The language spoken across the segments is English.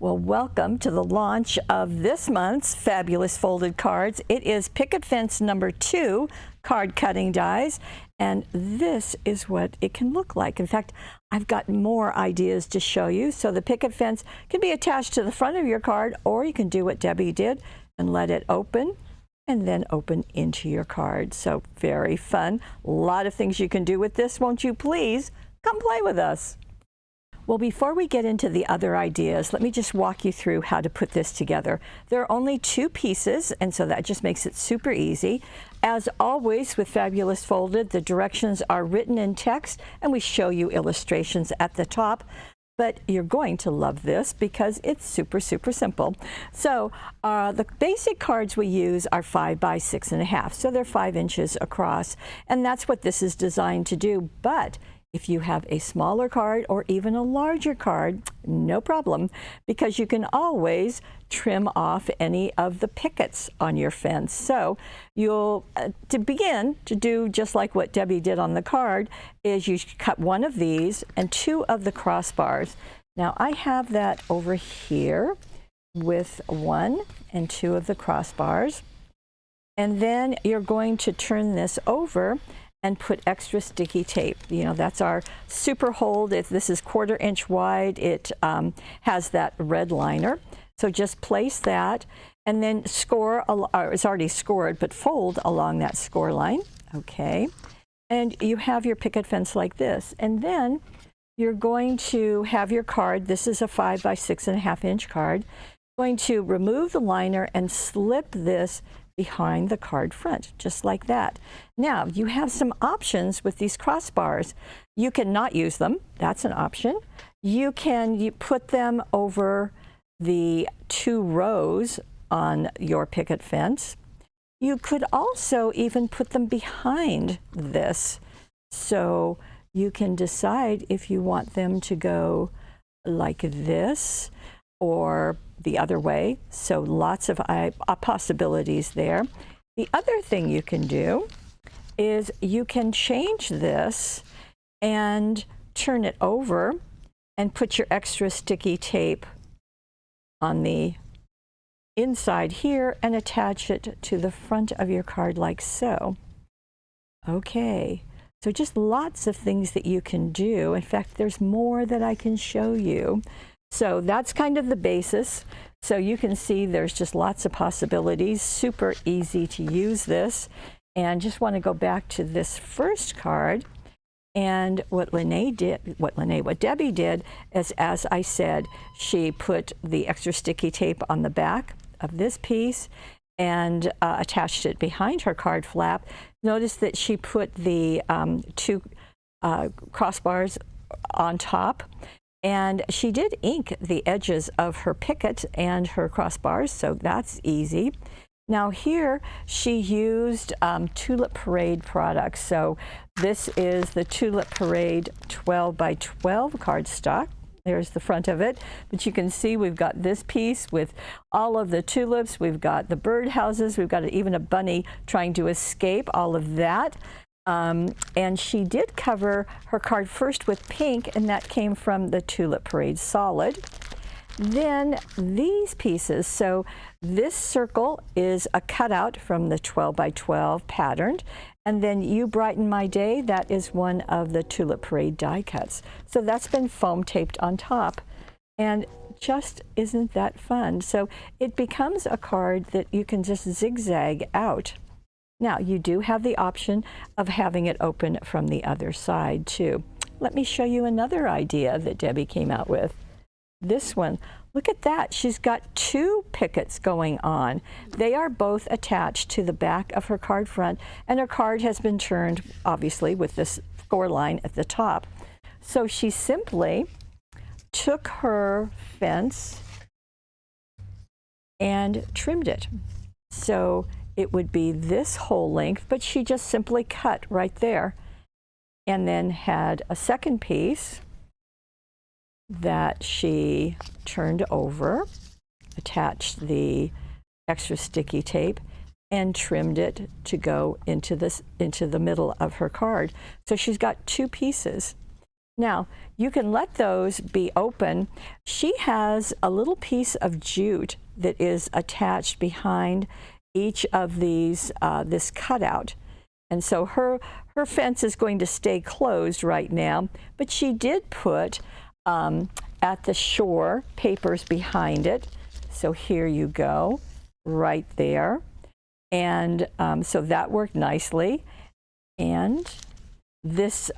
Well, welcome to the launch of this month's Fabulous Folded Cards. It is Picket Fence #2 card cutting dies, and this is what it can look like. In fact, I've got more ideas to show you. So the Picket Fence can be attached to the front of your card, or you can do what Debbie did and let it open and then open into your card. So very fun. A lot of things you can do with this. Won't you please come play with us? Well, before we get into the other ideas, let me just walk you through how to put this together. There are only 2 pieces, and so that just makes it super easy. As always with Fabulous Folded, the directions are written in text, and we show you illustrations at the top. But you're going to love this because it's super simple. So the basic cards we use are 5 by 6.5, so they're 5 inches across, and that's what this is designed to do. But if you have a smaller card or even a larger card, no problem, because you can always trim off any of the pickets on your fence. So you'll, to begin to do just like what Debbie did on the card, is you cut one of these and 2 of the crossbars. Now I have that over here with 1 and 2 of the crossbars. And then you're going to turn this over and put extra sticky tape. You know, that's our super hold. This is 1/4 inch wide. It has that red liner. So just place that and then score, it's already scored, but fold along that score line. Okay. And you have your picket fence like this. And then you're going to have your card. This is a 5 by 6.5 inch card. Going to remove the liner and slip this behind the card front, just like that. Now, you have some options with these crossbars. You can not use them. That's an option. You put them over the 2 rows on your picket fence. You could also even put them behind this. So you can decide if you want them to go like this or the other way. So lots of possibilities there. The other thing you can do is you can change this and turn it over and put your extra sticky tape on the inside here and attach it to the front of your card like so. Okay, so just lots of things that you can do. In fact, there's more that I can show you. So that's kind of the basis. So you can see there's just lots of possibilities. Super easy to use this. And just want to go back to this first card. And what Debbie did is, as I said, she put the extra sticky tape on the back of this piece and attached it behind her card flap. Notice that she put the 2 crossbars on top. And she did ink the edges of her picket and her crossbars, so that's easy. Now here she used Tulip Parade products. So this is the Tulip Parade 12 by 12 cardstock. There's the front of it. But you can see we've got this piece with all of the tulips. We've got the birdhouses. We've got even a bunny trying to escape, all of that. And she did cover her card first with pink, and that came from the Tulip Parade Solid. Then these pieces, so this circle is a cutout from the 12 by 12 patterned, and then You Brighten My Day, that is one of the Tulip Parade die cuts. So that's been foam taped on top, and just isn't that fun? So it becomes a card that you can just zigzag out. Now, you do have the option of having it open from the other side, too. Let me show you another idea that Debbie came out with. This one, look at that. She's got 2 pickets going on. They are both attached to the back of her card front, and her card has been turned, obviously, with this score line at the top. So she simply took her fence and trimmed it. So it would be this whole length, but she just simply cut right there, and then had a second piece that she turned over, attached the extra sticky tape, and trimmed it to go into the middle of her card. So she's got 2 pieces. Now, you can let those be open. She has a little piece of jute that is attached behind each of these, this cutout. And so her fence is going to stay closed right now, but she did put at the shore papers behind it. So here you go, right there. And so that worked nicely. And this,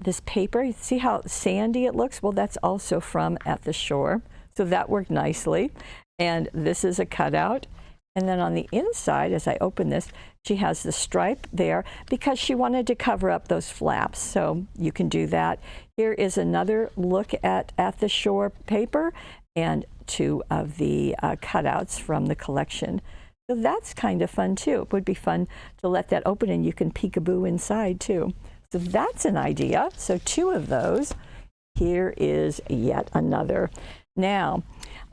this paper, see how sandy it looks? Well, that's also from At the Shore. So that worked nicely. And this is a cutout. And then on the inside, as I open this, she has the stripe there because she wanted to cover up those flaps. So you can do that. Here is another look at the Shore paper and two of the cutouts from the collection. So that's kind of fun too. It would be fun to let that open and you can peekaboo inside too. So that's an idea. So two of those. Here is yet another. Now,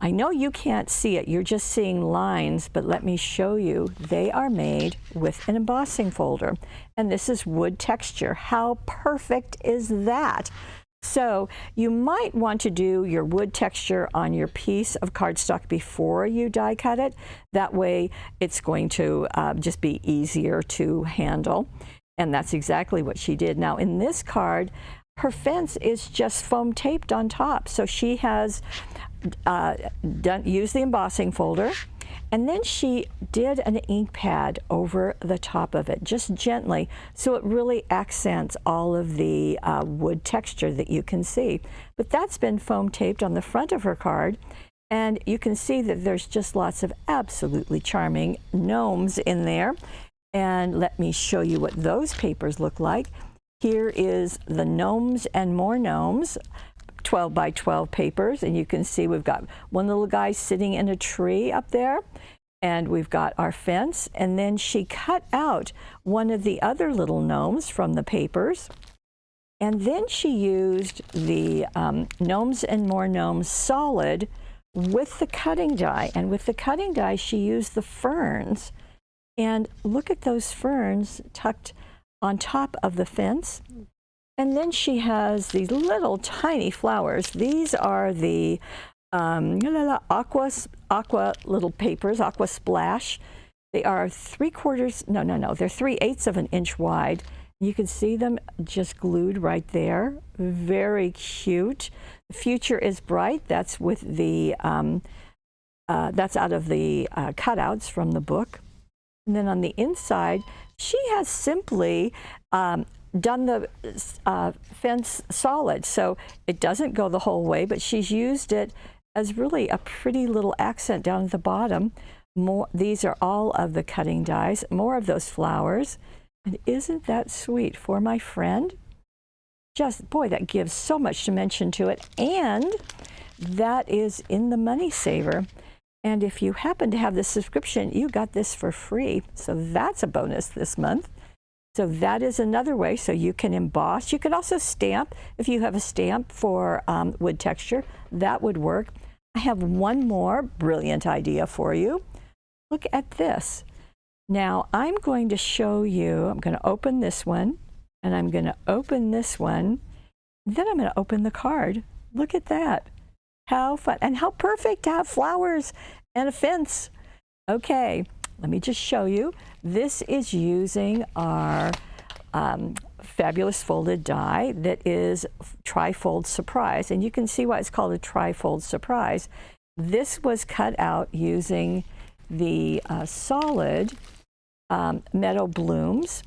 I know you can't see it, you're just seeing lines, but let me show you. They are made with an embossing folder, and this is wood texture. How perfect is that? So you might want to do your wood texture on your piece of cardstock before you die cut it. That way it's going to just be easier to handle, and that's exactly what she did. Now in this card, her fence is just foam taped on top. So she has used the embossing folder, and then she did an ink pad over the top of it, just gently, so it really accents all of the wood texture that you can see. But that's been foam taped on the front of her card, and you can see that there's just lots of absolutely charming gnomes in there. And let me show you what those papers look like. Here is the Gnomes and More Gnomes, 12 by 12 papers, and you can see we've got one little guy sitting in a tree up there, and we've got our fence, and then she cut out one of the other little gnomes from the papers, and then she used the Gnomes and More Gnomes solid with the cutting die, and with the cutting die she used the ferns, and look at those ferns tucked on top of the fence. And then she has these little tiny flowers. These are the aqua little papers, aqua splash. They are they're 3/8 of an inch wide. You can see them just glued right there. Very cute. The future is bright. That's with the that's out of the cutouts from the book. And then on the inside, she has simply done the fence solid, so it doesn't go the whole way, but she's used it as really a pretty little accent down at the bottom. These are all of the cutting dies, more of those flowers. And isn't that sweet for my friend? Just, boy, that gives so much dimension to it. And that is in the Money Saver. And if you happen to have this subscription, you got this for free. So that's a bonus this month. So that is another way. So you can emboss. You could also stamp. If you have a stamp for wood texture, that would work. I have one more brilliant idea for you. Look at this. Now I'm going to show you, I'm going to open this one, and I'm going to open this one. Then I'm going to open the card. Look at that. How fun, and how perfect to have flowers and a fence. Okay, let me just show you. This is using our fabulous folded die that is Trifold Surprise, and you can see why it's called a Trifold Surprise. This was cut out using the solid meadow blooms,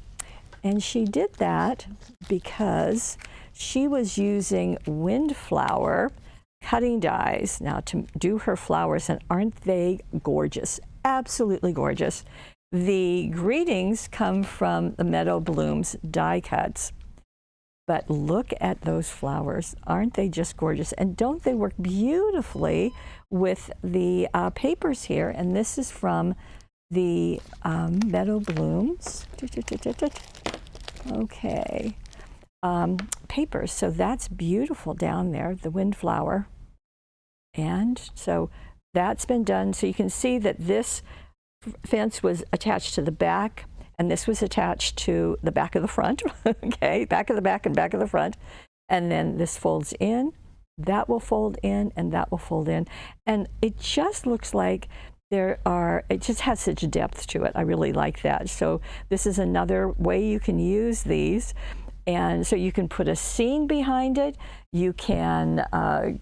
and she did that because she was using windflower cutting dies now to do her flowers, and aren't they gorgeous? Absolutely gorgeous. The greetings come from the Meadow Blooms die cuts, but look at those flowers. Aren't they just gorgeous? And don't they work beautifully with the papers here? And this is from the Meadow Blooms. Okay. Papers. So that's beautiful down there, the windflower. And so that's been done. So you can see that this fence was attached to the back, and this was attached to the back of the front. Okay, back of the back and back of the front. and then this folds in, that will fold in, and that will fold in. And it just looks like it just has such depth to it. I really like that. So this is another way you can use these. And so you can put a scene behind it. You can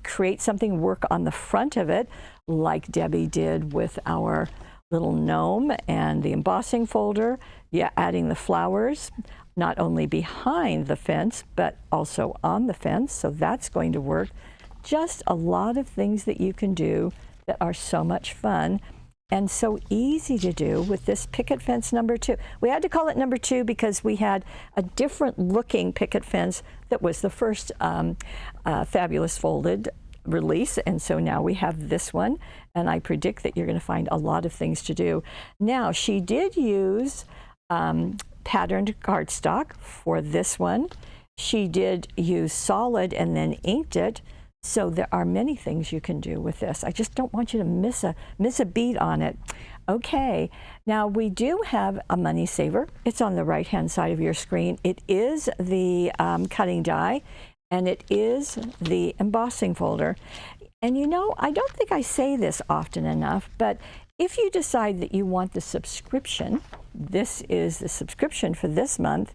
create something, work on the front of it, like Debbie did with our little gnome and the embossing folder. Yeah, adding the flowers, not only behind the fence, but also on the fence. So that's going to work. Just a lot of things that you can do that are so much fun and so easy to do with this picket fence number 2. We had to call it number 2 because we had a different looking picket fence that was the first Fabulous Folded release, and so now we have this one, and I predict that you're going to find a lot of things to do. Now, she did use patterned cardstock for this one. She did use solid and then inked it. So there are many things you can do with this. I just don't want you to miss a beat on it. Okay, now we do have a money saver. It's on the right-hand side of your screen. It is the cutting die, and it is the embossing folder. And you know, I don't think I say this often enough, but if you decide that you want the subscription, this is the subscription for this month,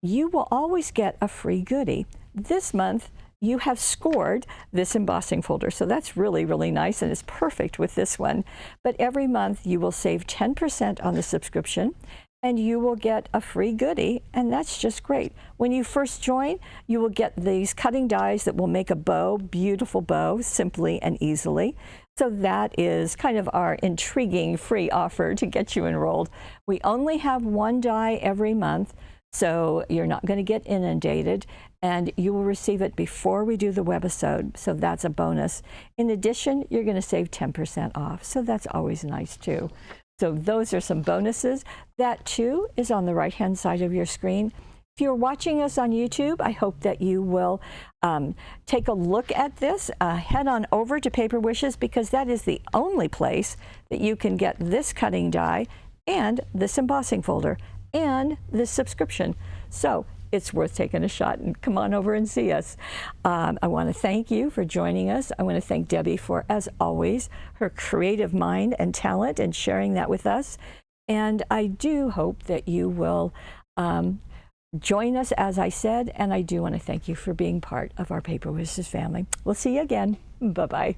you will always get a free goodie. This month, you have scored this embossing folder. So that's really, really nice, and it's perfect with this one. But every month you will save 10% on the subscription, and you will get a free goodie, and that's just great. When you first join, you will get these cutting dies that will make a bow, beautiful bow, simply and easily. So that is kind of our intriguing free offer to get you enrolled. We only have one die every month, so you're not going to get inundated, and you will receive it before we do the webisode, so that's a bonus. In addition, you're going to save 10% off, so that's always nice too. So those are some bonuses. That too is on the right-hand side of your screen. If you're watching us on YouTube, I hope that you will take a look at this. Head on over to Paper Wishes, because that is the only place that you can get this cutting die and this embossing folder and this subscription. So it's worth taking a shot, and come on over and see us. I want to thank you for joining us. I want to thank Debbie for, as always, her creative mind and talent and sharing that with us. And I do hope that you will join us, as I said, and I do want to thank you for being part of our Paper Wishes family. We'll see you again. Bye-bye.